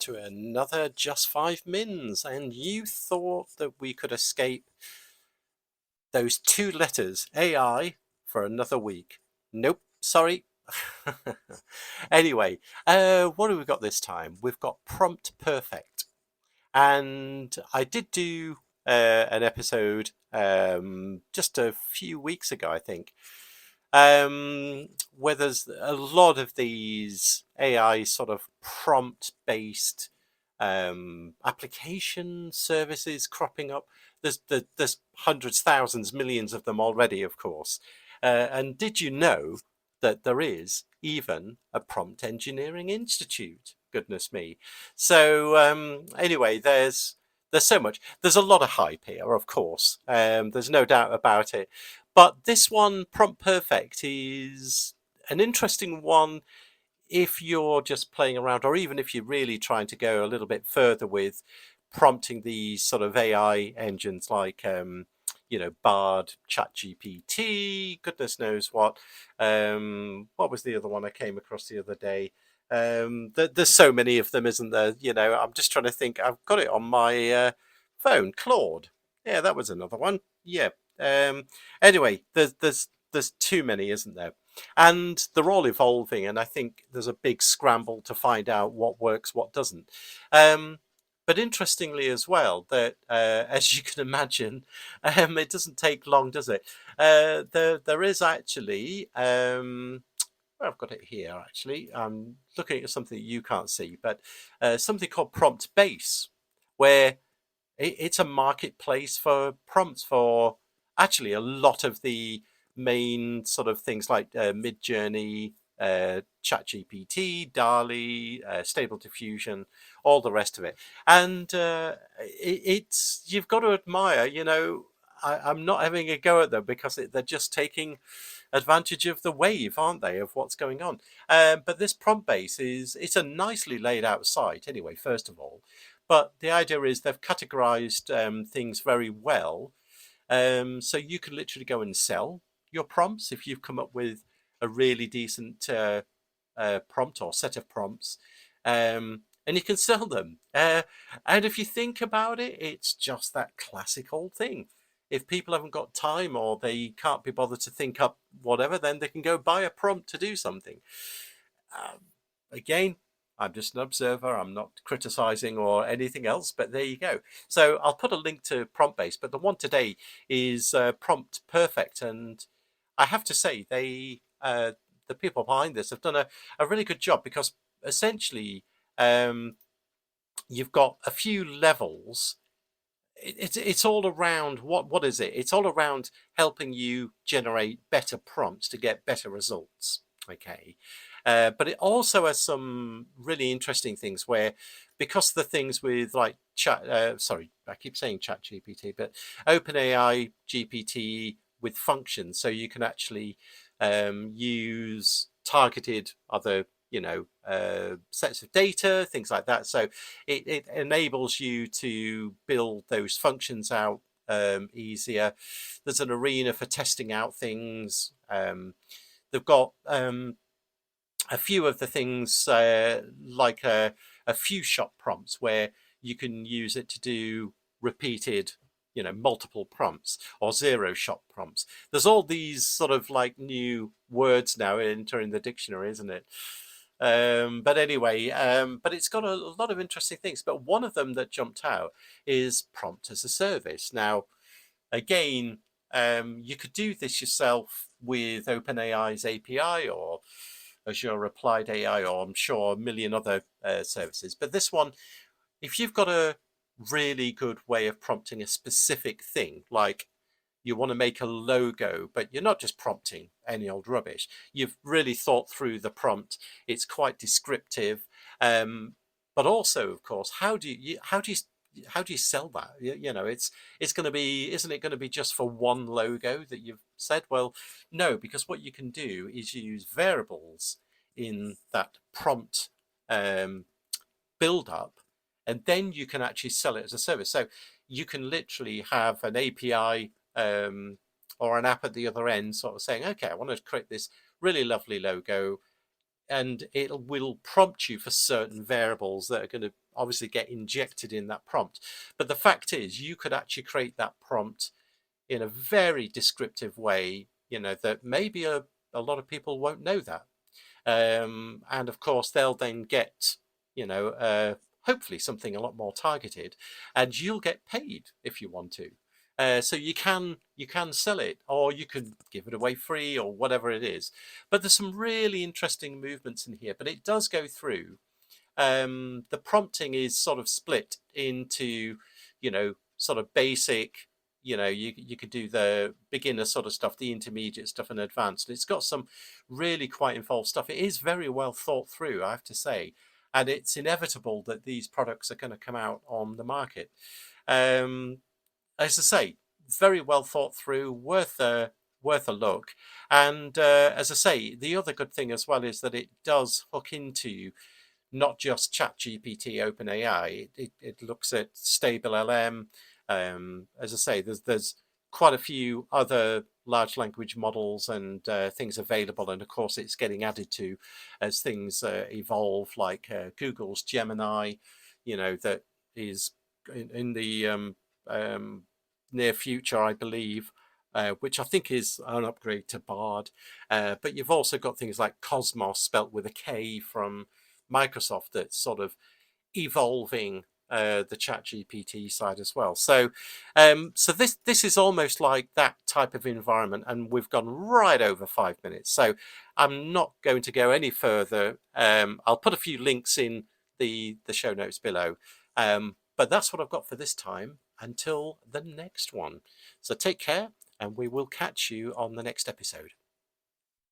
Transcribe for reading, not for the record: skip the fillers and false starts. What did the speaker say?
to another Just 5 Mins, and you thought that we could escape those two letters, AI, for another week. Nope, sorry. Anyway, what have we got this time? We've got Prompt Perfect. And I did do an episode just a few weeks ago, I think, where there's a lot of these AI sort of prompt-based application services cropping up. There's hundreds, thousands, millions of them already, of course. And did you know that there is even a prompt engineering institute? Goodness me. So anyway, there's so much. There's a lot of hype here, of course. There's no doubt about it. But this one, Prompt Perfect, is an interesting one if you're just playing around, or even if you're really trying to go a little bit further with prompting these sort of AI engines like, Bard, ChatGPT, goodness knows what. What was the other one I came across the other day? There's so many of them, isn't there? I'm just trying to think. I've got it on my phone. Claude. Yeah, that was another one. Yeah. Anyway, there's too many, isn't there? And they're all evolving, and I think there's a big scramble to find out what works, what doesn't. But interestingly as well, that as you can imagine, it doesn't take long, does it? There is actually, I've got it here actually. I'm looking at something that you can't see, but something called Prompt Base, where it's a marketplace for prompts for actually a lot of the main sort of things like MidJourney, ChatGPT, DALI, Stable Diffusion, all the rest of it. And it's you've got to admire, I'm not having a go at them because they're just taking advantage of the wave, aren't they, of what's going on. But this prompt base it's a nicely laid out site anyway, first of all. But the idea is they've categorized things very well. So you can literally go and sell your prompts if you've come up with a really decent prompt or set of prompts. And you can sell them. And if you think about it, it's just that classic old thing. If people haven't got time or they can't be bothered to think up whatever, then they can go buy a prompt to do something. Again, I'm just an observer. I'm not criticizing or anything else, but there you go. So I'll put a link to Prompt Base, but the one today is Prompt Perfect. And I have to say, the people behind this have done a really good job because essentially you've got a few levels. It's all around what is it? It's all around helping you generate better prompts to get better results. Okay. But it also has some really interesting things where, because the things with like I keep saying Chat GPT, but OpenAI GPT with functions, so you can actually use targeted other sets of data, things like that. So it enables you to build those functions out easier. There's an arena for testing out things. They've got a few of the things like a few shot prompts where you can use it to do repeated multiple prompts, or zero shot prompts. There's all these sort of like new words now entering the dictionary, isn't it? But anyway, but it's got a lot of interesting things. But one of them that jumped out is prompt as a service. Now, again, you could do this yourself with OpenAI's API or Azure Applied AI, or I'm sure a million other services. But this one, if you've got a really good way of prompting a specific thing, like you want to make a logo, but you're not just prompting any old rubbish. You've really thought through the prompt. It's quite descriptive, but also, of course, how do you sell that? It's going to be, isn't it going to be just for one logo that you've said? Well, no, because what you can do is use variables in that prompt build up, and then you can actually sell it as a service. So you can literally have an API or an app at the other end sort of saying, okay, I want to create this really lovely logo. and it will prompt you for certain variables that are going to obviously get injected in that prompt. But the fact is, you could actually create that prompt in a very descriptive way, that maybe a lot of people won't know that. And of course, they'll then get, hopefully something a lot more targeted, and you'll get paid if you want to. So you can sell it, or you can give it away free, or whatever it is. But there's some really interesting movements in here. But it does go through. The prompting is sort of split into, sort of basic. You could do the beginner sort of stuff, the intermediate stuff, and advanced. It's got some really quite involved stuff. It is very well thought through, I have to say, and it's inevitable that these products are going to come out on the market. As I say, very well thought through, worth a look. And as I say, the other good thing as well is that it does hook into not just ChatGPT, OpenAI. It looks at Stable LM. As I say, there's quite a few other large language models and things available, and of course it's getting added to as things evolve, like Google's Gemini, that is in the near future, I believe, which I think is an upgrade to Bard. But you've also got things like Cosmos, spelt with a K, from Microsoft, that's sort of evolving the ChatGPT side as well. So this is almost like that type of environment, and we've gone right over 5 minutes. So I'm not going to go any further. I'll put a few links in the show notes below. But that's what I've got for this time, until the next one. So take care, and we will catch you on the next episode.